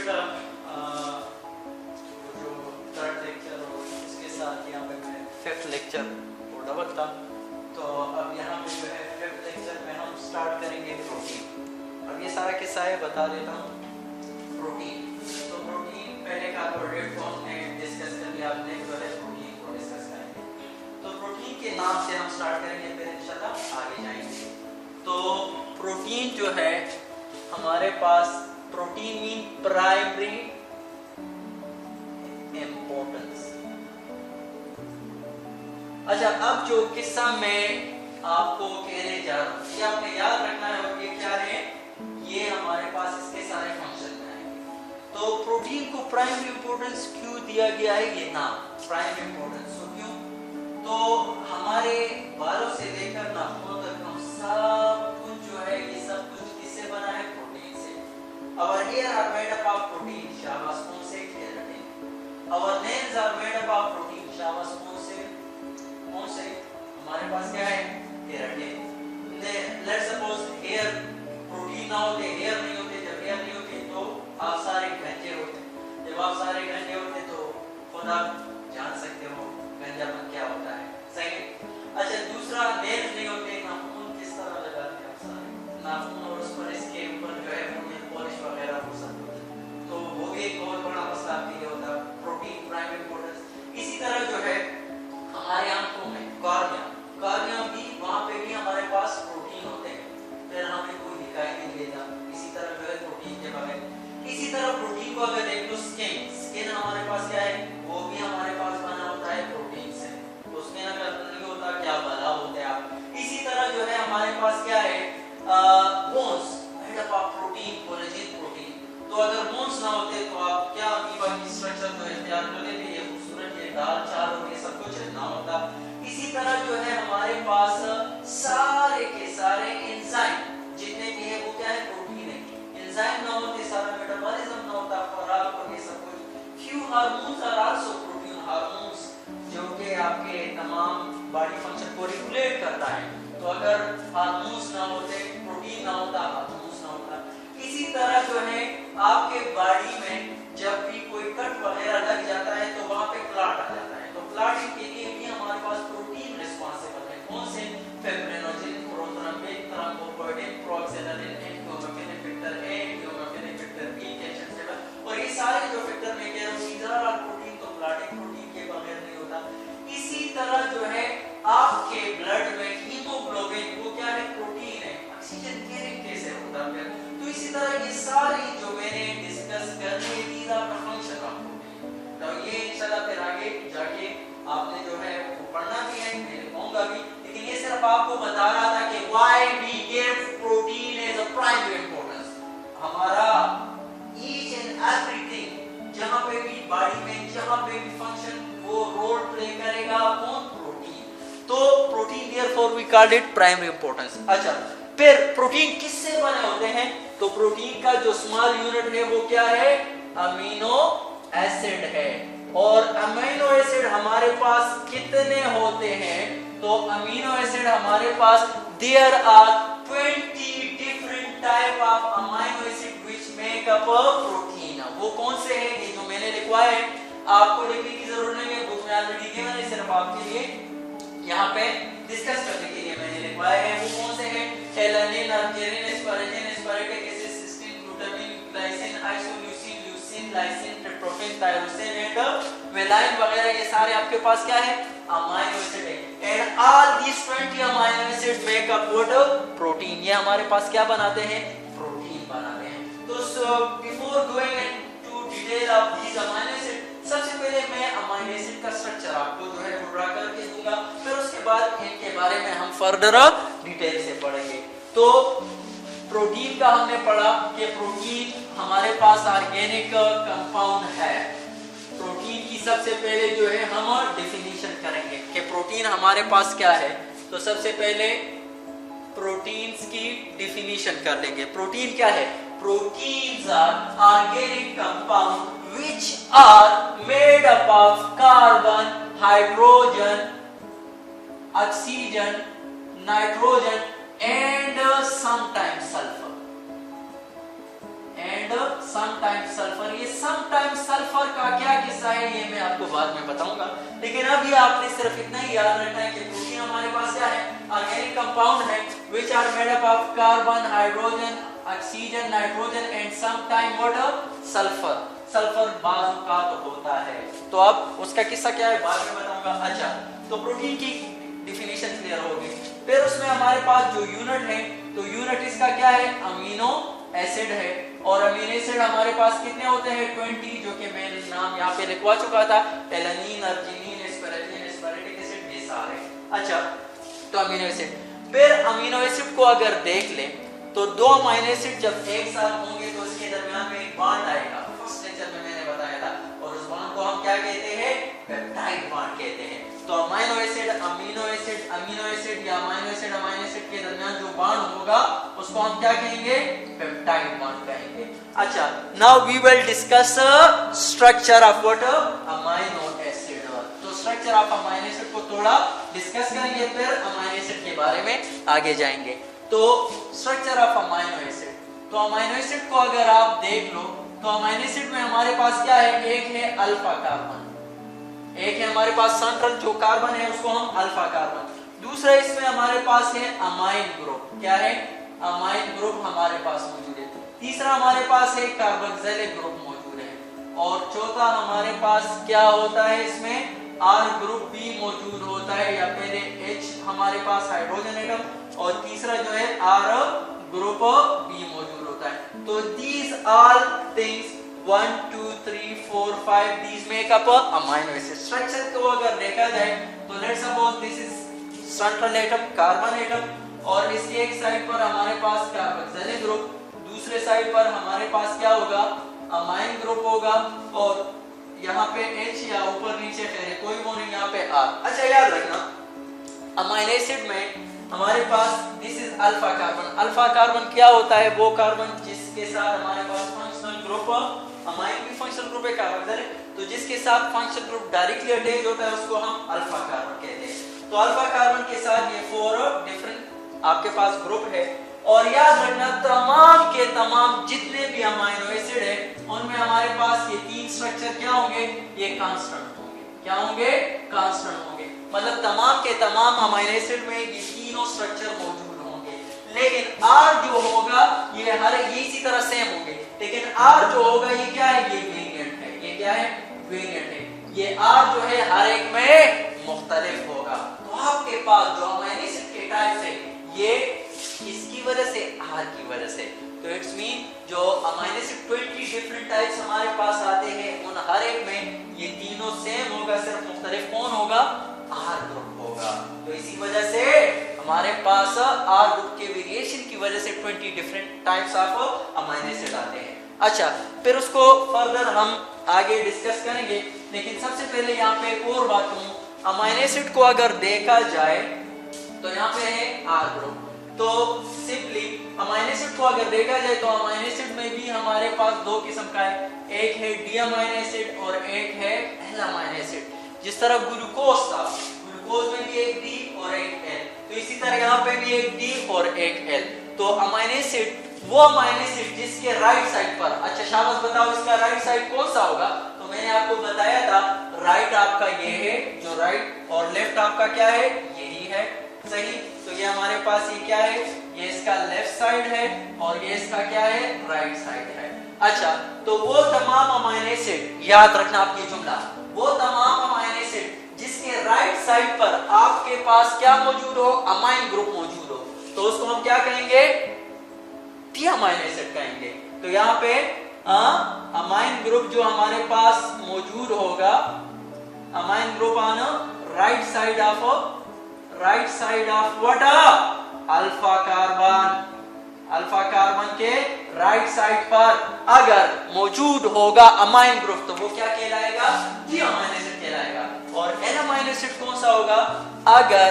बेटा जो third lecture हो इसके साथ यहाँ पे मैं फिफ्थ लेक्चर को डबल था, तो अब यहाँ पे जो है फिफ्थ लेक्चर में हम स्टार्ट करेंगे प्रोटीन। अब ये सारा किस्सा है बता देता हूँ। प्रोटीन, तो प्रोटीन पहले कार्बोहाइड्रेट को हमने डिस्कस कर लिया, आपने जो है प्रोटीन को डिस्कस करेंगे। तो प्रोटीन के नाम से हम स्टार्ट करेंगे, फिर इंशाल्लाह आगे जाएंगे। तो प्रोटीन जो है हमारे पास, प्रोटीन मीन प्राइमरी इंपॉर्टेंस। अच्छा, अब जो किस्सा मैं आपको कहने जा रहा हूँ ये आपने याद रखना है, और ये क्या है, ये हमारे पास इसके सारे फंक्शन में आएंगे। तो प्रोटीन को प्राइमरी इंपॉर्टेंस क्यों दिया गया है, ये नाम प्राइमरी इंपॉर्टेंस। तो क्यों, तो हमारे बालों से लेकर नाखूनों तक हम सब कुछ जो है ये सब कुछ किससे बना है, प्रोटीन से। Our hair are made up of protein, शाबाश, कौन से, keratin. Our nails are made up of protein, शाबाश, कौन से, हमारे पास क्या है, keratin. Let's suppose hair protein ना होते, हेयर नहीं होते, जब हेयर नहीं होते तो आप सारे गंजे होते, जब आप सारे गंजे होते तो खुद आप जान सकते हो गंजापन क्या होता है, सही। अच्छा, दूसरा, नेल्स नहीं होते, नाखून किस तरह लगाते हैं आप सारे नाखून, और उस पर इसके ऊपर जो है पॉलिश वगैरह हो सकती है, तो वो भी एक बहुत बड़ा मसला आपके लिए होता है। Protein primary importance. इसी तरह जो है हमारे आंखों में कॉर्निया भी, वहां पे भी हमारे पास प्रोटीन होते हैं, फिर हमें कोई दिखाई नहीं देता। इसी तरह जो है प्रोटीन के बगैर, इसी तरह प्रोटीन को अगर देख लो, स्किन हमारे पास क्या है, वो भी हमारे पास बना होता है प्रोटीन से। तो स्किन अगर नहीं होता क्या भला होते आप। इसी तरह जो है हमारे पास क्या है, bones made up of protein, collagen protein. तो अगर बोन्स ना होते तो आप क्या अमीबा की स्ट्रक्चर जो इख्तियार कर लेते, ये खूबसूरत ये दाल चाल और ये सब कुछ ना होता। इसी तरह जो है हमारे पास सारे के सारे एंजाइम जितने भी है वो क्या है, प्रोटीन है। एंजाइम ना होते, सारा मेटाबॉलिज्म ना होता, खुराक और ये सब कुछ। Few hormones are also protein, hormones जो कि आपके तमाम बॉडी फंक्शन को रेगुलेट करता है। तो अगर हार्मोन्स ना होते, प्रोटीन ना होता, हार्मोन्स ना होता। इसी तरह जो है आपके बॉडी में जब भी कोई कट वगैरह लग जाता है तो वहां पे क्लॉट आ जाता है, तो क्लॉटिंग के लिए भी हमारे पास प्रोटीन रिस्पांसिबल है। कौन से, फिब्रिनोजेन, प्रोथ्रोम्बिन, थ्रोम्बोपोएटिन, प्रोक्सिनोलिन, haemoglobin factor A, haemoglobin factor B, calcium channel, और ये सारे जो फैक्टर में कह रहा हूं सीधा प्रोटीन, तो क्लॉटिंग प्रोटीन के बगैर नहीं होता। इसी तरह जो है आपके ब्लड में हीमोग्लोबिन, वो क्या है, प्रोटीन है। ऑक्सीजन कैरिंग कैसे होता है, तो इसी तरह ये सारी जो मैंने डिस्कस कर ली, these are the function of protein। तो ये इंशाल्लाह फिर आगे जाके आपने जो है वो पढ़ना भी है, मैं कहूंगा भी, लेकिन ये सिर्फ आपको बता रहा था कि why we give protein as a primary importance। हमारा each and everything जहां पे भी बॉडी में जहां पे भी फंक्शन वो रोल प्ले करेगा, कौन, प्रोटीन। तो protein therefore we called it primary importance। अच्छा, फिर प्रोटीन किससे बने होते हैं, तो प्रोटीन का जो स्मॉल यूनिट है वो क्या है, अमीनो एसिड है। और अमीनो एसिड हमारे पास कितने होते हैं, तो अमीनो एसिड हमारे पास there are 20 different type of amino acid which make up a protein. वो कौन से हैं, ये जो मैंने लिखवाए हैं, आपको लिखने की जरूरत नहीं है, बुक में ऑलरेडी दिए मैंने, सिर्फ आपके लिए यहाँ पे डिस्कस करने के लिए मैंने लिखवाए हैं। वो कौन से हैं, alanine, arginine, asparagine, aspartic acid, cysteine, glutamine, glycine, isoleucine, leucine, lysine, tryptophan, tyrosine and valine वगैरह, ये सारे आपके पास क्या है, अमीनो एसिड है। And all these 20 amino acid make up what, protein. ये हमारे पास क्या बनाते हैं, प्रोटीन बनाते हैं। तो before going into detail of these amino acid, सबसे पहले मैं अमीनो एसिड का स्ट्रक्चर आपको जो है पूरा करके दूंगा, फिर उसके बाद इनके बारे में हम फर्दर डिटेल से पढ़ेंगे। तो प्रोटीन का हमने पढ़ा कि प्रोटीन हमारे पास ऑर्गेनिक कंपाउंड है। प्रोटीन की सबसे पहले जो है हम डेफिनेशन करेंगे कि प्रोटीन हमारे पास क्या है। तो सबसे पहले प्रोटीन्स की डेफिनेशन कर लेंगे। प्रोटीन क्या है, proteins are organic compound which are made up of carbon, hydrogen, oxygen, nitrogen and sometimes sulfur। Sometimes sulphur का क्या किस्सा है ये मैं आपको बाद में बताऊंगा, लेकिन अभी आपने सिर्फ इतना ही याद रखना है कि प्रोटीन हमारे पास क्या है, ऑर्गेनिक कंपाउंड है which are made up of carbon, hydrogen, oxygen, nitrogen and sometime water, sulphur. Sulphur बाजू का तो होता है, तो अब उसका किस्सा क्या है बाद में बताऊंगा। अच्छा, तो प्रोटीन की डिफिनीशन क्लियर हो गई। फिर उसमें हमारे पास जो यूनिट है, तो यूनिट इसका क्या है, अमीनो एसिड है, और अमीनो एसिड हमारे पास कितने होते हैं, 20, जो कि मैं नाम यहाँ पे लिखवा चुका था, alanine, arginine, asparagine, aspartic acid, ये सारे। अच्छा, तो अमीनो एसिड, फिर अमीनो एसिड को अगर देख लें तो दो अमीनो एसिड जब एक साथ होंगे तो इसके दरमियान में एक बॉन्ड आएगा, फर्स्ट लेक्चर में मैंने बताया था, और उस बॉन्ड को हम क्या कहते हैं, पेप्टाइड बॉन्ड कहते हैं। तो अमीनो एसिड या अमीनो एसिड के दरमियान जो बॉन्ड होगा उसको हम क्या कहेंगे, पेप्टाइड बॉन्ड कहेंगे। अच्छा, now we will discuss structure of what, amino acid. तो स्ट्रक्चर ऑफ अमीनो एसिड को थोड़ा डिस्कस करेंगे, फिर अमीनो एसिड के बारे में आगे जाएंगे। तो स्ट्रक्चर ऑफ अमीनो एसिड, तो अमीनो एसिड को अगर आप देख लो तो अमीनो एसिड में हमारे पास क्या है, एक है अल्फा कार्बन, एक है हमारे पास सेंट्रल जो कार्बन है उसको हम अल्फा कार्बन, दूसरा इसमें हमारे पास है अमाइन ग्रुप, क्या है, अमाइन ग्रुप हमारे पास मौजूद है, तीसरा हमारे पास है कार्बोक्सिलिक ग्रुप मौजूद है, और चौथा हमारे पास क्या होता है, इसमें आर ग्रुप भी मौजूद होता है, या पहले H हमारे पास हाइड्रोजन एटम, और तीसरा जो है आर ग्रुप भी मौजूद होता है। तो these all things 1 2 3 4 5 these make up a amino acid structure को अगर देखा जाए तो let's suppose this is central atom, carbon atom, और इसके एक साइड पर हमारे पास कार्बोक्सिलिक ग्रुप, दूसरे साइड पर हमारे पास क्या होगा, अमाइन ग्रुप होगा, और यहाँ पे H या ऊपर नीचे खैर कोई वो नहीं, यहाँ पे R। अच्छा, याद रखना अमाइनो एसिड में हमारे पास this is alpha carbon, alpha carbon क्या होता है, वो कार्बन जिसके साथ हमारे पास फंक्शनल ग्रुप, अमाइन भी फंक्शनल ग्रुप है कार्बोक्सिलिक, तो जिसके साथ फंक्शनल ग्रुप डायरेक्टली अटैच होता है उसको हम अल्फा कार्बन कहते हैं। तो अल्फा कार्बन के साथ ये 4 डिफरेंट आपके पास ग्रुप है, और याद रखना तमाम के तमाम जितने भी अमीनो एसिड है उनमें हमारे पास ये 3 स्ट्रक्चर क्या होंगे, ये कांस्टेंट होंगे, क्या होंगे, कांस्टेंट होंगे, मतलब तमाम के तमाम अमीनो एसिड में ये तीनों स्ट्रक्चर मौजूद होंगे, लेकिन R जो होगा ये हर इसी तरह सेम होंगे, लेकिन R जो होगा ये क्या है, ये वेरिएंट है, ये क्या है, वेरिएंट है, ये R जो है हर एक में मुख्तलिफ होगा। तो आपके पास जो अमीनो एसिड के टाइप्स है ये किसकी वजह से, R की वजह से, तो इट्स मीन जो अमीनो एसिड 20 डिफरेंट टाइप्स हमारे पास आते हैं उन हर एक में ये तीनों सेम होगा, सिर्फ मुख्तलिफ कौन होगा, R ग्रुप होगा। तो इसी वजह से हमारे पास R ग्रुप के वेरिएशन की वजह से 20 different types of amino acid आते हैं। अच्छा, फिर उसको फर्दर हम आगे डिस्कस करेंगे, लेकिन सबसे पहले यहाँ पे एक और बात कहूँ, अमीनो एसिड को अगर देखा जाए तो यहाँ पे है R ग्रुप, तो सिंपली अमीनो एसिड को अगर देखा जाए तो अमीनो एसिड में भी हमारे पास 2 किस्म का है, एक है डी अमीनो एसिड और एक है एल अमीनो एसिड। जिस तरह ग्लूकोज था, ग्लूकोज में भी एक डी और एक एल, तो इसी तरह यहाँ पे भी एक डी और एक एल। तो अमीनो एसिड वो अमीनो एसिड जिसके राइट साइड पर, अच्छा शाबाश बताओ इसका राइट साइड कौन सा होगा, तो मैंने आपको बताया था राइट आपका ये है जो राइट, और लेफ्ट आपका क्या है, यही है, सही। तो ये हमारे पास ये क्या है, ये इसका लेफ्ट साइड है, और ये इसका क्या है, राइट साइड है। अच्छा, तो वो तमाम अमीनो एसिड, याद रखना आप ये जुमला, वो तमाम अमीनो एसिड जिसके राइट साइड पर आपके पास क्या मौजूद हो, अमाइन ग्रुप मौजूद हो, तो उसको हम क्या कहेंगे, डी अमीनो एसिड कहेंगे। तो यहाँ पे अमाइन ग्रुप जो हमारे पास मौजूद होगा, amine group on right side of what, alpha carbon, alpha carbon के राइट साइड पर अगर मौजूद होगा अमाइन ग्रुप तो वो क्या कहलाएगा, डी अमीनो एसिड कहलाएगा। और एल अमीनो एसिड कौन सा होगा, अगर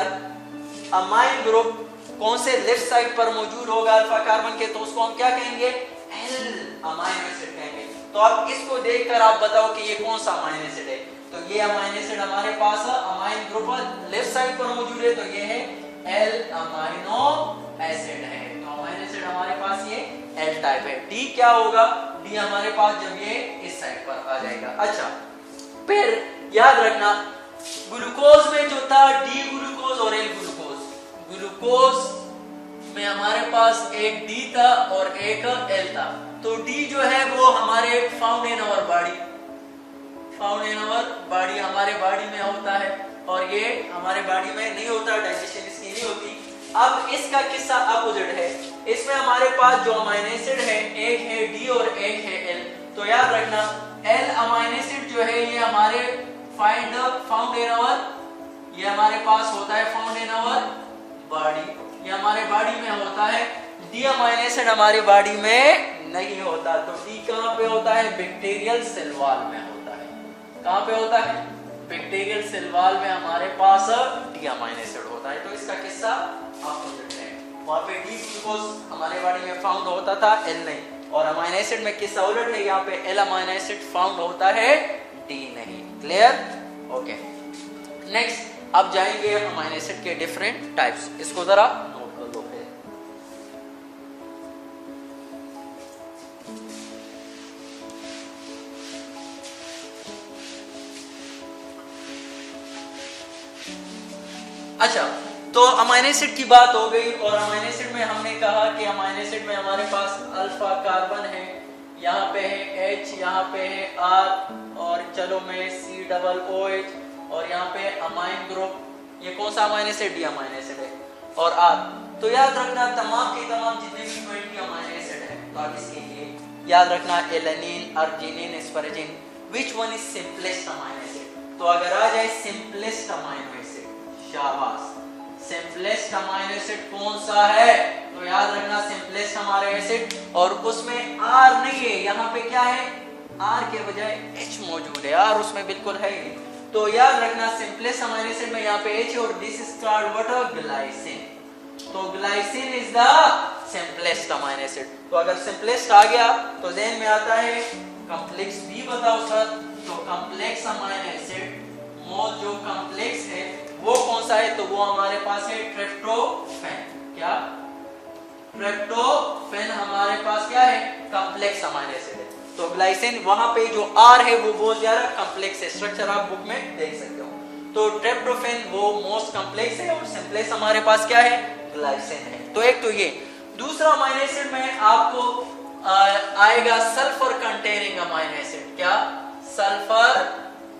अमाइन ग्रुप कौन से लेफ्ट साइड पर मौजूद होगा अल्फा कार्बन के, तो उसको हम क्या कहेंगे, एल अमीनो एसिड कहेंगे। तो अब इसको देखकर आप बताओ कि ये कौन सा अमीनो एसिड है, तो ये अमीनो एसिड हमारे पास अमाइन ग्रुप लेफ्ट साइड पर मौजूद है, तो ये है एल अमीनो एसिड है। तो अमीनो एसिड हमारे पास ये एल टाइप है। डी क्या होगा, डी डी हमारे पास जब ये इस साइड पर आ जाएगा। अच्छा, फिर याद रखना ग्लूकोज में जो था डी ग्लूकोज और एल ग्लूकोज, ग्लूकोज में हमारे पास एक डी था और एक एल था। तो डी जो है वो हमारे found in our body, found in our body हमारे बॉडी में होता है और ये हमारे बॉडी में नहीं होता, डाइजेशन इसकी नहीं होती। अब इसका किस्सा अपोजिट है, इसमें हमारे पास जो अमाइनो एसिड है एक है डी और एक है एल। तो याद रखना एल अमाइनो एसिड जो है ये हमारे फाउंड इन आवर, ये हमारे पास होता है फाउंड इन आवर बॉडी, ये हमारे बॉडी में होता है। डी अमाइनो एसिड हमारी बॉडी में नहीं होता। तो डी कहां पे होता है? बैक्टीरियल सेल वॉल में होता है। कहां पे होता है? बैक्टीरियल सेल वॉल में हमारे पास डी अमाइनो एसिड होता है। तो इसका किस्सा अपोजिट है, वहां पे डी ग्लूकोज हमारे बॉडी में फाउंड होता था, एल नहीं। और अमाइनो एसिड में किस्सा उलट है, यहाँ पे एल अमाइनो एसिड फाउंड होता है, डी नहीं। क्लियर? ओके, नेक्स्ट अब जाएंगे अमाइनो एसिड के डिफरेंट टाइप्स, इसको जरा नोट कर लो। अच्छा, तो अमाइनो एसिड की बात हो गई और अमाइनो एसिड में हमने कहा कि अमाइनो एसिड में हमारे पास अल्फा कार्बन है, यहाँ पे है H, यहाँ पे है R और चलो में COOH और यहाँ पे अमाइन ग्रुप, ये कौन सा amino acid? D amino acid है और R। तो याद रखना तमाम के तमाम जितने भी 20 अमाइनो एसिड है, तो आप इसके लिए याद रखना alanine, arginine, asparagine, which one is simplest amino acid. तो अगर आ जाए सिंपलेस्ट अमाइनो एसिड, शाबाश, सिंपलेस्ट अमाइनो एसिड कौन सा है? तो याद रखना सिंपलेस्ट अमाइनो एसिड, और उसमें आर नहीं है, यहाँ पे क्या है? आर के बजाय एच मौजूद है, आर उसमें बिल्कुल है ही। तो याद रखना सिंपलेस्ट अमाइनो एसिड में यहाँ पे एच और this is called what? Glycine. तो glycine is the simplest amino acid. तो अगर सिंपलेस्ट आ गया तो ज़हन में आता है कॉम्प्लेक्स भी बताओ सर। तो कॉम्प्लेक्स अमाइनो एसिड मोस्ट जो कॉम्प्लेक्स है वो कौन सा है? तो वो हमारे पास है ट्रिप्टोफैन। क्या? ट्रिप्टोफैन हमारे पास क्या है? कॉम्प्लेक्स अमाइनो एसिड है। तो ग्लाइसिन वहां पे जो आर है वो बहुत ज्यादा कॉम्प्लेक्स है, स्ट्रक्चर आप बुक में देख सकते हो। तो ट्रिप्टोफैन वो मोस्ट कॉम्प्लेक्स है और सिंपलेक्स हमारे पास क्या है? ग्लाइसिन है। तो एक तो ये। दूसरा अमाइनो एसिड में आपको आएगा सल्फर कंटेनिंग अमाइनो एसिड। क्या? Sulphur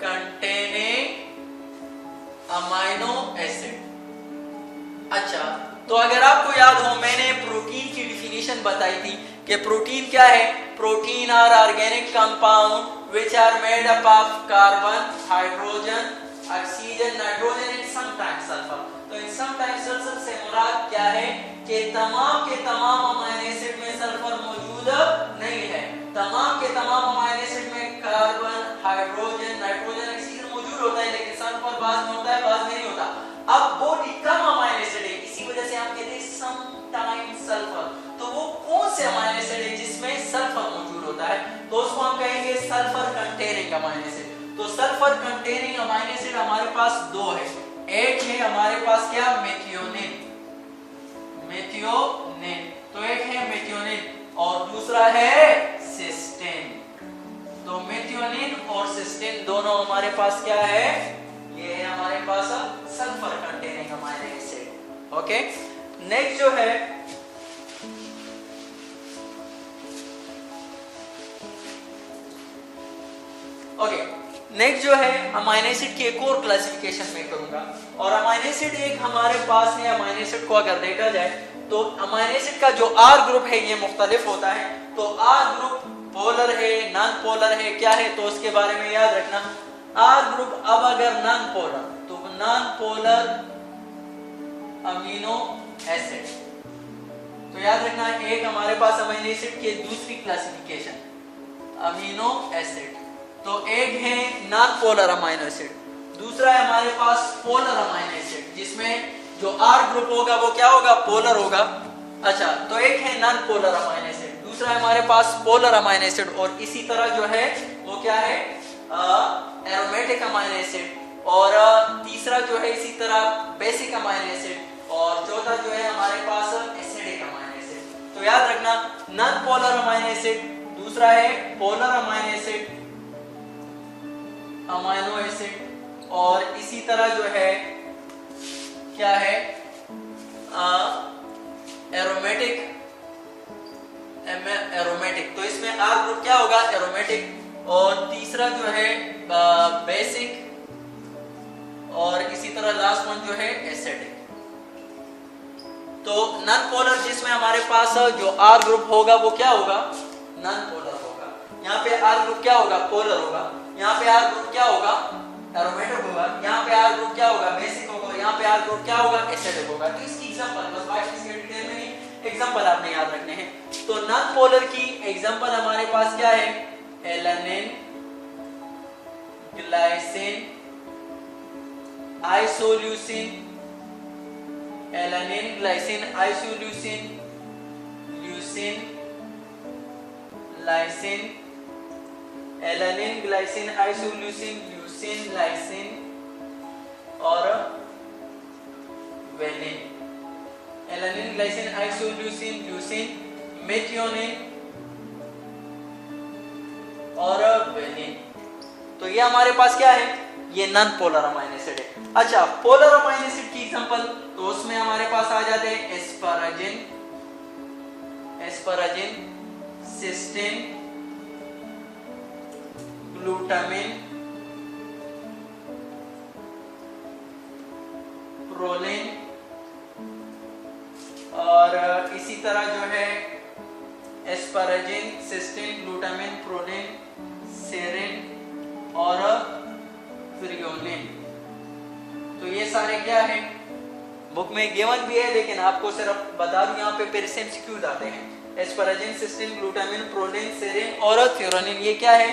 containing amino acid. अच्छा, तो अगर आपको याद हो मैंने प्रोटीन की डिफिनीशन बताई थी कि प्रोटीन क्या है? Protein are organic compound which are made up of carbon, hydrogen, oxygen, nitrogen and sometimes sulphur. तो इन समटाइम्स सल्फर से मुराद क्या है कि तमाम के तमाम अमाइनो एसिड में सल्फर मौजूद नहीं है। तमाम के तमाम अमाइनो एसिड में कार्बन, हाइड्रोजन, नाइट्रोजन, ऑक्सीजन मौजूद होता है, लेकिन सल्फर बाद में होता है, बाद में नहीं होता। अब बहुत ही कम अमाइनो एसिड है, इसी वजह से हम कहते हैं समटाइम्स सल्फर। तो वो कौन से अमाइनो एसिड है जिसमें सल्फर मौजूद होता है? तो उसको हम कहेंगे सल्फर कंटेनिंग अमाइनो एसिड। तो सल्फर कंटेनिंग अमाइनो एसिड हमारे पास दो है। एक है हमारे पास क्या? Methionine, methionine. तो एक है मेथियोनिन और दूसरा है सिस्टीन। तो मेथियोनिन और सिस्टीन दोनों हमारे पास क्या है? ये है हमारे पास sulphur containing amino acid. Okay, next जो है नेक्स्ट जो है अमाइनो एसिड की एक और क्लासिफिकेशन में करूंगा। और अमाइनो एसिड एक हमारे पास है, अमाइनो एसिड को अगर देखा जाए तो अमाइनो एसिड का जो आर ग्रुप है ये मुख्तलिफ होता है। तो आर ग्रुप पोलर है, नॉन पोलर है, क्या है? तो उसके बारे में याद रखना। आर ग्रुप अब अगर नॉन पोलर, तो नॉन पोलर अमीनो एसिड। तो याद रखना एक हमारे पास अमीनो एसिड की दूसरी क्लासिफिकेशन अमीनो एसिड। तो एक है नॉन पोलर अमीनो एसिड, दूसरा है हमारे पास पोलर अमीनो एसिड जिसमें जो आर ग्रुप होगा वो क्या होगा? पोलर होगा। अच्छा, तो एक है नॉन पोलर अमीनो एसिड, दूसरा है हमारे पास पोलर अमीनो एसिड, और इसी तरह जो है वो क्या है? एरोमेटिक अमीनो एसिड, और तीसरा जो है इसी तरह बेसिक अमीनो एसिड, और चौथा जो है हमारे पास एसिडिक अमीनो एसिड। तो याद रखना नॉन पोलर अमीनो एसिड, दूसरा है पोलर अमाइनो एसिड, और इसी तरह जो है क्या है एरोमेटिक, तो इसमें आर ग्रुप क्या होगा, एरोमेटिक। और तीसरा जो है बेसिक, और इसी तरह लास्ट वन जो है एसिडिक। तो नॉन पोलर जिसमें हमारे पास जो आर ग्रुप होगा वो क्या होगा, नॉन पोलर होगा। यहाँ पे आर ग्रुप क्या होगा, पोलर होगा। यहाँ पे आर ग्रुप क्या होगा, एरोमेटिक होगा। यहाँ पे आर ग्रुप क्या होगा, बेसिक होगा। यहाँ पे आर ग्रुप क्या होगा, एसिडिक होगा। तो इसकी एग्जांपल, बस बात इसके डिटेल में नहीं, एग्जांपल आपने याद रखने हैं। तो नॉन पोलर की एग्जांपल हमारे पास क्या है, alanine, glycine, isoleucine, alanine, glycine, isoleucine, leucine, lysine, alanine, glycine, isoleucine, leucine, lysine और valine. Alanine, glycine, isoleucine, leucine, methionine और वेलिन। तो ये हमारे पास क्या है, ये नॉन पोलर अमाइनो एसिड है। अच्छा, पोलर अमाइनो एसिड की एग्जांपल, तो उसमें हमारे पास आ जाते हैं एस्पाराजिन, सिस्टीन, ग्लूटामिन, प्रोलिन, और इसी तरह जो है asparagine, cysteine, glutamine, proline, serine और फ्रियोलिन। तो ये सारे क्या है, बुक में गिवन भी है, लेकिन आपको सिर्फ बता दूं, यहाँ पे फिर से एमसीक्यूज आते हैं। Asparagine, cysteine, glutamine, proline, serine और थ्योरोनिन, ये क्या है,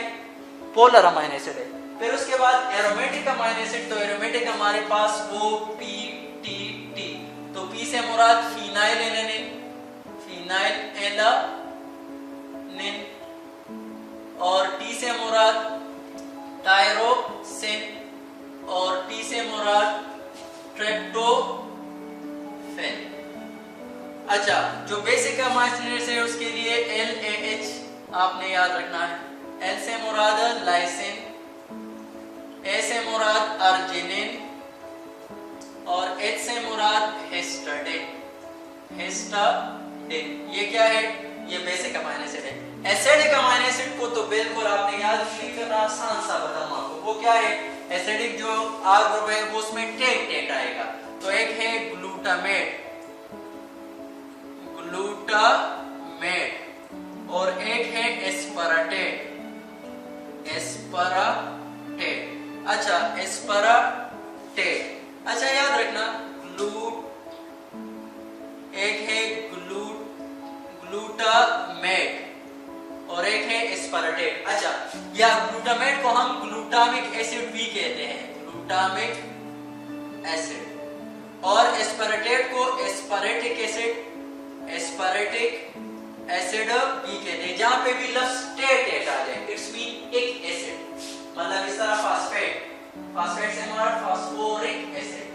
पोलर अमाइनो एसिड है। फिर उसके बाद एरोमेटिक अमाइनो एसिड, तो एरोमेटिक हमारे पास वो PTT, तो पी से मुराद फिनाइल एलानिन, और टी से मुराद टायरोसिन, और टी से मुराद ट्रिप्टोफैन। अच्छा, जो बेसिक अमाइनो एसिड है उसके लिए LAH आपने याद रखना है। L से मुराद लाइसिन, A से मुराद अर्जिनिन और H से मुराद हिस्टाडिन। ये क्या है, ये बेसिक अमाइनो एसिड है। एसिडिक अमाइनो एसिड को तो बिल्कुल आपने याद नहीं करना, आसान सा बताऊं आपको, वो क्या है, एसिडिक जो आर ग्रुप है वो उसमें टेट आएगा। तो एक है ग्लूटामेट और एक है एस्पाराटेट। अच्छा, एस्पाराटेट, अच्छा याद रखना, एक है ग्लूटामेट और एक है एस्पाराटेट। अच्छा, या ग्लूटामेट को हम ग्लूटामिक एसिड भी कहते हैं, ग्लूटामिक एसिड, और एस्पाराटेट को एस्पारेटिक एसिड भी कहते हैं। जहां पे भी लफ्ज टेट आ जाए, इट्स मीन एक एसिड, मतलब इस तरह फास्फेट से मुराद फास्फोरिक एसिड,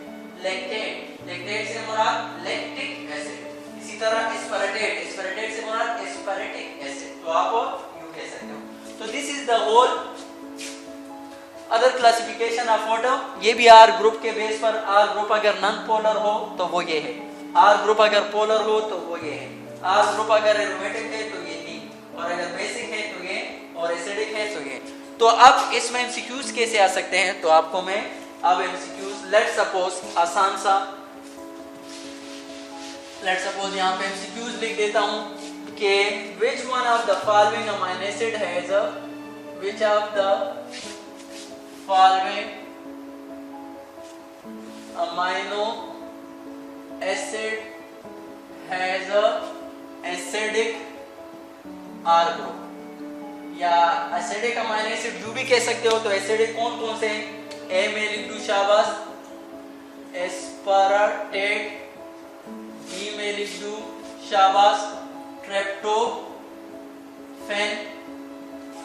लैक्टेट से मुराद लैक्टिक एसिड, इसी तरह एस्पारेटेट से मुराद एस्पारेटिक एसिड। तो आप यूं कह सकते हो। तो this is the whole other classification of water. ये भी आर ग्रुप के बेस पर, आर ग्रुप अगर नॉन पोलर हो तो वो ये है, आर ग्रुप अगर पोलर हो तो वो ये है, आर ग्रुप अगर एरोमेटिक है तो ये नहीं, और अगर बेसिक है तो ये, और एसिडिक है तो ये। तो अब इसमें एमसीक्यूज कैसे आ सकते हैं, तो आपको मैं अब एमसीक्यूज, लेट्स सपोज आसान सा, लेट्स सपोज यहाँ पे एमसीक्यूज लिख देता हूँ कि which one of the following amino acid has a, which of the following amino acid has a acidic R group, या एसिडिक अमाइनो एसिड जो भी कह सकते हो। तो एसिडिक कौन कौन से हैं, ए में लिख दूं शाबाश एस्पाराटेट, बी में लिख दूं शाबाश ट्रिप्टोफैन,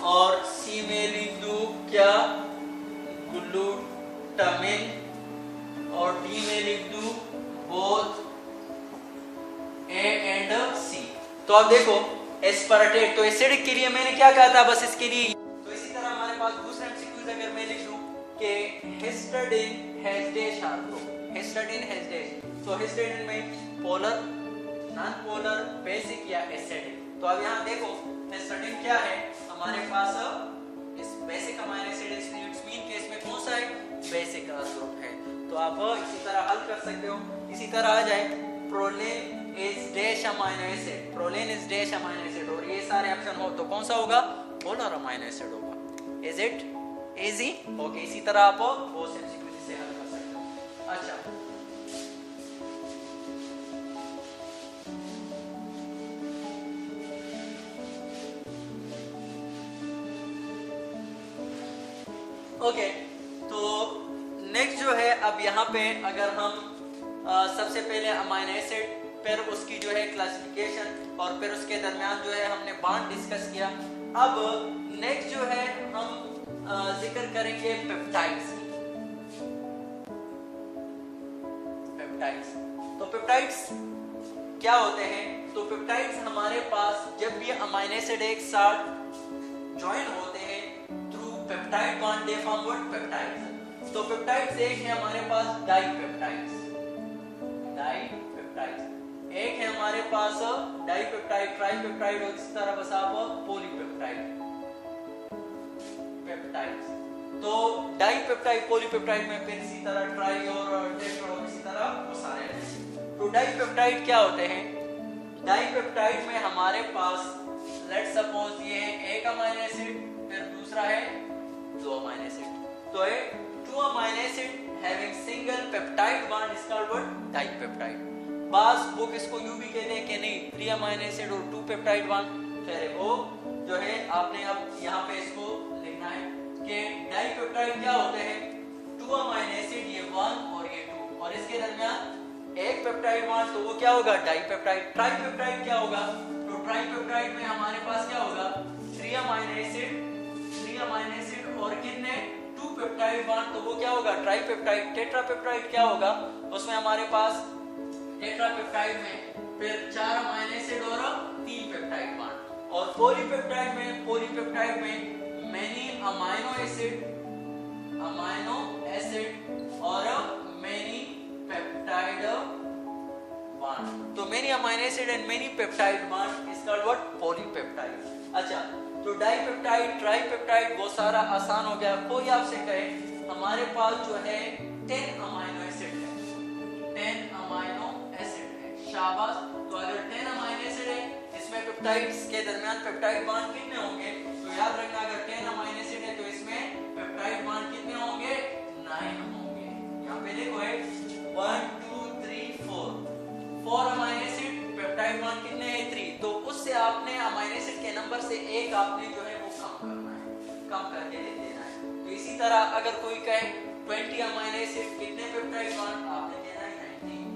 और सी में लिख दूं क्या ग्लूटामिन, और डी में लिख दूं बोथ ए एंड सी। तो अब देखो एस्पार्टेट। तो एसिडिक के लिए मैंने क्या कहा था, बस इसके लिए। तो इसी तरह हमारे पास दूसरा एमसीक्यूज अगर मैं लिख दूं कि histidine has dash also, histidine has dash, तो हिस्टडीन में पोलर, नॉन पोलर, बेसिक या एसिडिक। तो अब यहाँ देखो हिस्टडीन क्या है हमारे पास, इस basic amino acid it's mean case में कौन सा है, बेसिक ग्रुप है। तो आप इसी तरह हल कर सकते हो। इसी तरह आ जाए proline is dash amino acid, proline is dash amino acid, और ये सारे ऑप्शन हो तो कौन सा होगा, पोलर अमीनो एसिड होगा। Is it easy? ओके, इसी तरह आप वो एमसीक्यू से हल कर सकते हो। अच्छा, ओके, तो नेक्स्ट जो है, अब यहाँ पे अगर हम सबसे पहले अमीनो एसिड, फिर उसकी जो है क्लासिफिकेशन, और फिर उसके दरमियान जो है हमने बॉन्ड डिस्कस किया। अब नेक्स्ट जो है हम जिक्र करेंगे पेप्टाइड्स। पेप्टाइड्स, तो पेप्टाइड्स क्या होते हैं? तो पेप्टाइड्स हमारे पास जब भी अमीनो एसिड एक साथ ज्वाइन होते हैं through peptide bond, they form what, peptides. तो पेप्टाइड्स एक है हमारे पास डाइपेप्टाइड्स, डाइपेप्टाइड्स एक है हमारे पास डाइपेप्टाइड, ट्राइपेप्टाइड, और इस तरह बस आप पॉलीपेप्टाइड, पेप्टाइड्स। तो डाइपेप्टाइड, पॉलीपेप्टाइड में फिर इसी तरह ट्राई और टेट्रा और इसी तरह वो सारे हैं। तो डाइपेप्टाइड क्या होते हैं? डाइपेप्टाइड में हमारे पास लेट्स सपोज ये है एक अमीनो एसिड, फिर दूसरा है दो अमीनो एसिड, तो है to amino acid having single peptide bond is called what, dipeptide. बास बुक इसको यूं भी कहते हैं कि नहीं, 3 अमीनो एसिड और 2 पेप्टाइड बॉन्ड, फिर वो जो है आपने अब यहाँ पे इसको लिखना है कि डाइपेप्टाइड क्या होते हैं, 2 अमीनो एसिड, ये 1 और ये 2, और इसके दरमियान एक पेप्टाइड बॉन्ड, तो वो क्या होगा, डाइपेप्टाइड। ट्राइपेप्टाइड क्या होगा? तो ट्राइपेप्टाइड में हमारे पास क्या होगा, 3 अमीनो एसिड, 3 अमीनो एसिड और कितने, 2 पेप्टाइड बॉन्ड, तो वो क्या होगा, ट्राइपेप्टाइड। टेट्रापेप्टाइड क्या होगा, उसमें हमारे पास टेट्रापेप्टाइड में फिर 4 अमीनो एसिड और 3 पेप्टाइड बॉन्ड, और पॉलीपेप्टाइड में, पॉलीपेप्टाइड में many amino acid, amino acid और मेनी पेप्टाइड बॉन्ड। तो many amino acid and many peptide bond is called what, polypeptide. अच्छा, तो डाइपेप्टाइड, ट्राइपेप्टाइड वो सारा आसान हो गया। कोई आपसे कहे हमारे पास जो है 10 अमीनो एसिड है, 10 अमीनो एसिड है, शाबाश। तो अगर 10 अमीनो एसिड है, इसमें पेप्टाइड्स के दरमियान पेप्टाइड बॉन्ड कितने होंगे, तो याद रखना अगर 10 अमीनो एसिड है तो इसमें पेप्टाइड बॉन्ड कितने होंगे, 9 होंगे। यहाँ पे देखो है 1 2 3 4 अमीनो एसिड, पेप्टाइड बॉन्ड कितने हैं, 3। तो उससे आपने अमीनो एसिड के नंबर से एक आपने जो है वो कम करना है, कम करके दे देना है। तो इसी तरह अगर कोई कहे 20 अमीनो एसिड कितने पेप्टाइड बॉन्ड, आपने कहना है 19।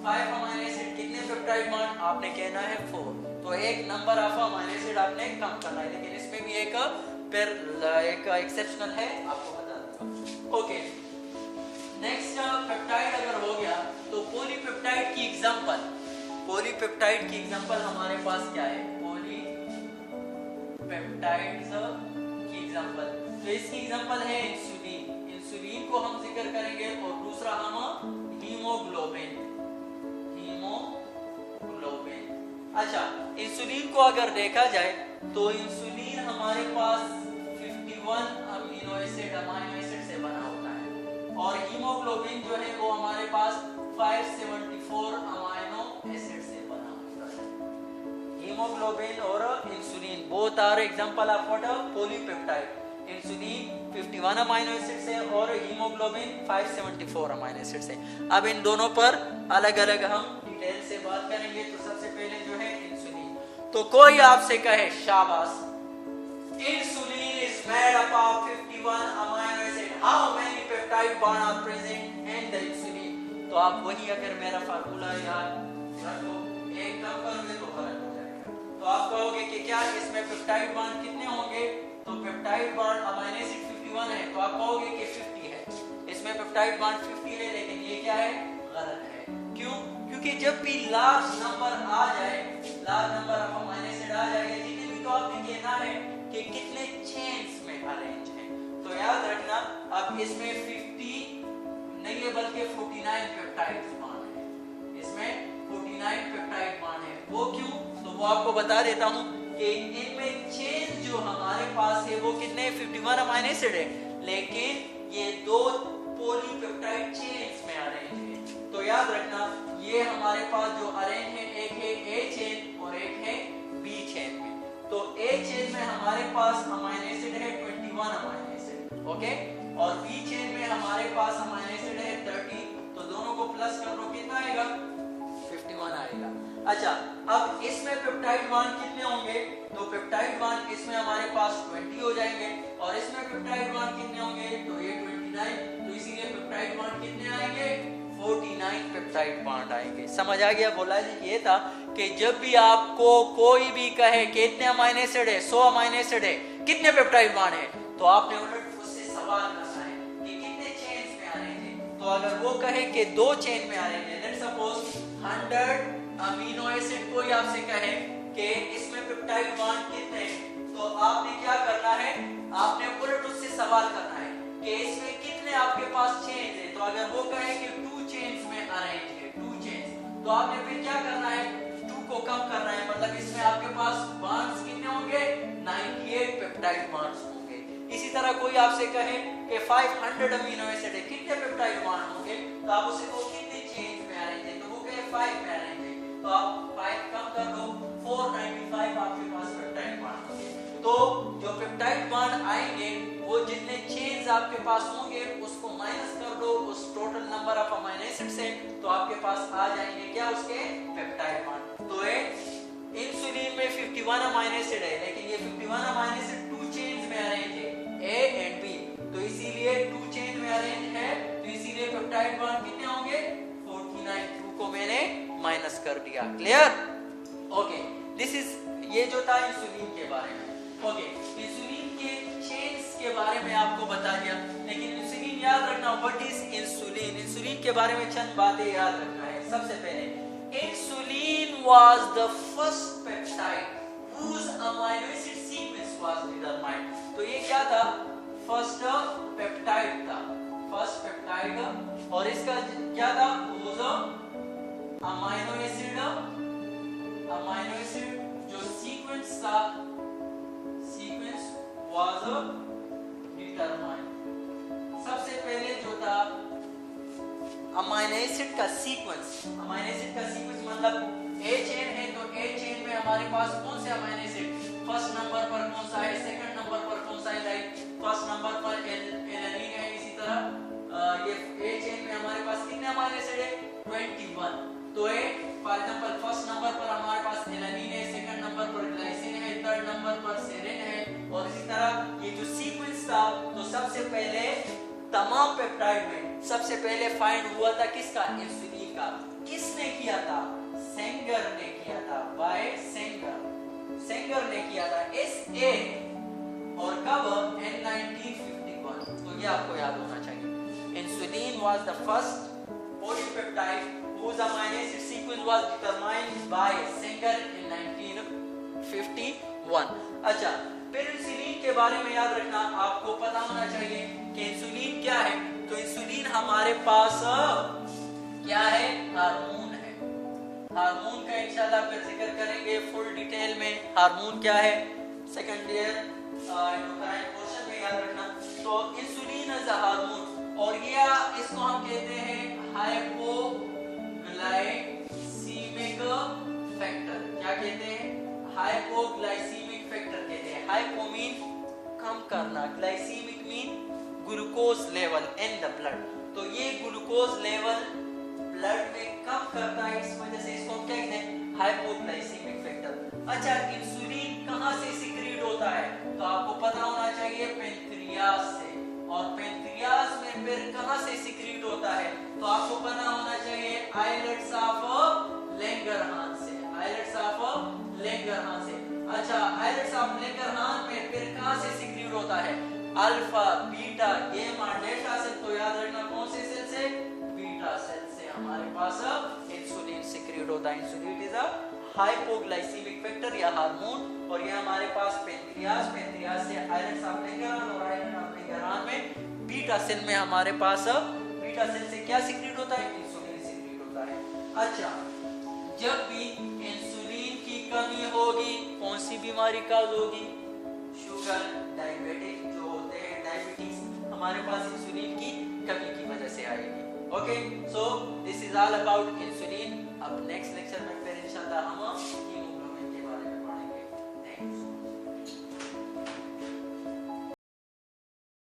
5 अमीनो एसिड कितने पेप्टाइड बॉन्ड, आपने कहना है 4। तो एक नंबर ऑफ अमीनो एसिड आपने कम करना है, लेकिन इसमें भी एक फिर एक एक्सेप्शनल है, आपको बता दूंगा। ओके, नेक्स्ट पेप्टाइड अगर हो गया तो पॉलीपेप्टाइड की एग्जांपल, पॉलीपेप्टाइड की एग्जांपल हमारे पास क्या है, पॉलीपेप्टाइड्स की एग्जांपल, तो इसकी एग्जांपल है इंसुलिन। इंसुलिन को हम जिक्र करेंगे, और दूसरा हम हीमोग्लोबिन, हीमोग्लोबिन। अच्छा, इंसुलिन को अगर देखा जाए तो इंसुलिन हमारे पास 51 अमीनो एसिड से बना होता है, और हीमोग्लोबिन जो है वो हमारे पास 574 अमीनो एसिड से बना होता है। हीमोग्लोबिन और insulin both are example of what, polypeptide. Insulin 51 amino acid से और हीमोग्लोबिन 574 अमीनो एसिड से। अब इन दोनों पर अलग अलग हम डिटेल से बात करेंगे। तो सबसे पहले जो है इंसुलिन, तो कोई आपसे कहे शाबाश, insulin is made up of 51 amino acid, how many peptide bond are present in the insulin, तो आप वही अगर मेरा फार्मूला याद रखो, एक कम करोगे तो गलत हो जाएगा। तो आप कहोगे कि क्या इसमें पेप्टाइड बॉन्ड कितने होंगे, तो पेप्टाइड बॉन्ड अमीनो एसिड 51 है, तो आप कहोगे कि 50 है, इसमें पेप्टाइड बॉन्ड 50 है, लेकिन ये क्या है, गलत है। क्यों? क्योंकि जब भी लार्ज नंबर आ जाए, large number of amino acid आ जाएगा। जितने भी तो आपने कहना है कि कितने चेन्स में अरेंज है। तो याद रखना अब इसमें 50 नहीं है बल्कि 49 पेप्टाइड बॉन्ड है, इसमें 49 पेप्टाइड बॉन्ड है। वो क्यों, तो वो आपको बता देता हूं कि इनमें चेन जो हमारे पास है वो कितने 51 अमीनो एसिड है, लेकिन ये 2 पॉलीपेप्टाइड चेन्स में अरेंज है। तो याद रखना ये हमारे पास जो अरेंज है एक है ए चेन और एक है बी चेन में। तो ए चेन में हमारे पास अमीनो एसिड है 21 अमीनो एसिड, ओके, और बी चेन में हमारे पास अमीनो एसिड है 30। तो दोनों को प्लस कर लो, कितना आएगा 51 आएगा। अच्छा, अब इसमें पेप्टाइड बॉन्ड कितने होंगे, तो पेप्टाइड बॉन्ड इसमें हमारे पास 20 हो जाएंगे और इसमें पेप्टाइड बॉन्ड कितने होंगे, तो ये 29। तो इसीलिए पेप्टाइड बॉन्ड कितने आएंगे 49 पेप्टाइड बॉन्ड आएंगे। समझ आ गया। बोला जी ये था कि जब भी आपको कोई भी कहे कि इतने अमीनो एसिड है, 100 अमीनो एसिड है, कितने पेप्टाइड बॉन्ड है, तो आपने उलट उससे सवाल करना है कि कितने चेन्स में अरेंज है। तो अगर वो कहे कि 2 चेन में अरेंज है, लेट्स सपोज 100 अमीनो एसिड कोई आपसे कहे कि इसमें पेप्टाइड बॉन्ड कितने हैं, तो आपने क्या करना है, आपने उलट उससे सवाल करना है कि इसमें कितने आपके पास चेन्स है। तो अगर वो कहे कि 2 चेन्स में अरेंज है, 2 चेन्स, तो आपने फिर क्या करना है, 2 को कम करना है, मतलब इसमें आपके पास बॉन्ड्स कितने होंगे 98 पेप्टाइड बॉन्ड्स होंगे। इसी तरह कोई आपसे कहे कि 500 अमीनो एसिड है, कितने पेप्टाइड बॉन्ड होंगे, तो आप उसे को कितने चेन्स में अरेंज है, तो वो कहे 5 में अरेंज है, तो आप 5 कम कर दो, 495 आपके पास पेप्टाइड बॉन्ड होंगे। तो जो पेप्टाइड बॉन्ड आएंगे वो जितने चेन्स आपके पास होंगे उसको माइनस कर दो उस total number of amino acid से, तो आपके पास आ जाएंगे क्या उसके पेप्टाइड बॉन्ड। तो इंसुलिन में 51 अमीनो एसिड है, लेकिन ये 51 अमीनो एसिड 2 चेन्स में अरेंज है, ए एंड बी, तो इसीलिए 2 चेन में अरेंज है, तो इसीलिए पेप्टाइड बॉन्ड कितने होंगे 49। 2 को मैंने माइनस कर दिया। Clear, okay. दिस इज ये जो था इंसुलिन के बारे में, ओके। इंसुलिन के चेन्स के बारे में आपको बता दिया, लेकिन इंसुलिन याद रखना, व्हाट इज इंसुलिन, इंसुलिन के बारे में चंद बातें याद रखना है। सबसे पहले insulin was the first peptide whose amino acid sequence was determined। तो ये क्या था, फर्स्ट पेप्टाइड था, फर्स्ट पेप्टाइड, और इसका क्या था, अमीनो एसिड जो सीक्वेंस था, सीक्वेंस वाज डिटरमाइंड। सबसे पहले जो था अमीनो एसिड का सीक्वेंस, अमीनो एसिड का सीक्वेंस मतलब ए चेन है तो ए चेन में हमारे पास कौन से अमीनो एसिड फर्स्ट नंबर पर कौन सा है, सेकंड नंबर पर कौन सा है, लाइक फर्स्ट नंबर पर एलानिन है। इसी तरह ये ए चेन में हमारे पास कितने अमीनो एसिड है 21। तो A for example first number पर हमारे पास एलानिन है, सेकंड नंबर पर ग्लाइसिन है, थर्ड नंबर पर सेरिन है, और इसी तरह ये जो सीक्वेंस था, तो सबसे पहले तमाम पेप्टाइड में सबसे पहले फाइंड हुआ था किसका, इंसुलिन का। किसने किया था, सेंगर ने किया था, बाय सेंगर ने किया था, SA, और कब, in 1951। तो ये आपको याद होना चाहिए। Insulin was the first polypeptide whose amino acid sequence was determined by Sanger in 1951। अच्छा, फिर इंसुलिन के बारे में याद रखना, आपको पता होना चाहिए कि इंसुलिन क्या है। तो इंसुलिन हमारे पास क्या है, हार्मोन है। हार्मोन का इंशाल्लाह फिर जिक्र करेंगे फुल डिटेल में, हार्मोन क्या है सेकंड ईयर एंडोक्राइन पोर्शन में याद रखना। तो इंसुलिन एज अ हार्मोन, और ये इसको हम कहते हैं हाइपोग्लाइसीमिक फैक्टर। क्या कहते हैं, हाइपोग्लाइसीमिक फैक्टर कहते हैं। हाइपो मीन कम करना, glycaemic mean glucose level in the blood. तो ये ग्लूकोज लेवल ब्लड में कम करता है, इस वजह से इसको क्या कहते हैं, हाइपोग्लाइसीमिक फैक्टर। अच्छा, इंसुलिन कहां से सिक्रीट होता है, तो आपको पता होना चाहिए पेंक्रियास से, और पेंक्रियास में फिर कहां से सिक्रीट होता है, तो आपको पता होना चाहिए आइलेट्स ऑफ लैंगरहांस से, आइलेट्स ऑफ लैंगरहांस से। अच्छा, आइलेट्स ऑफ लैंगरहांस में फिर कहां से सिक्रीट होता है, अल्फा, बीटा, गामा, डेल्टा से। तो याद रखना कौन से सेल से, बीटा सेल से हमारे पास इंसुलिन सिक्रीट होता है। Insulin is a hypoglycaemic factor या हार्मोन, और ये हमारे पास पेनक्रियास से आइलेट्स ऑफ लैंगरहैंस, और आइलेट ऑफ लैंगरहैंस में बीटा सेल में हमारे पास बीटा सेल से क्या सिक्रीट होता है, इंसुलिन सिक्रीट होता है। अच्छा, जब भी इंसुलिन की कमी होगी कौन सी बीमारी काज होगी, शुगर, डायबिटिक जो होते हैं, डायबिटीज हमारे पास इंसुलिन की कमी की वजह से आएगी। Okay, so this is all about insulin. अब नेक्स्ट लेक्चर में फिर इंशाल्लाह हम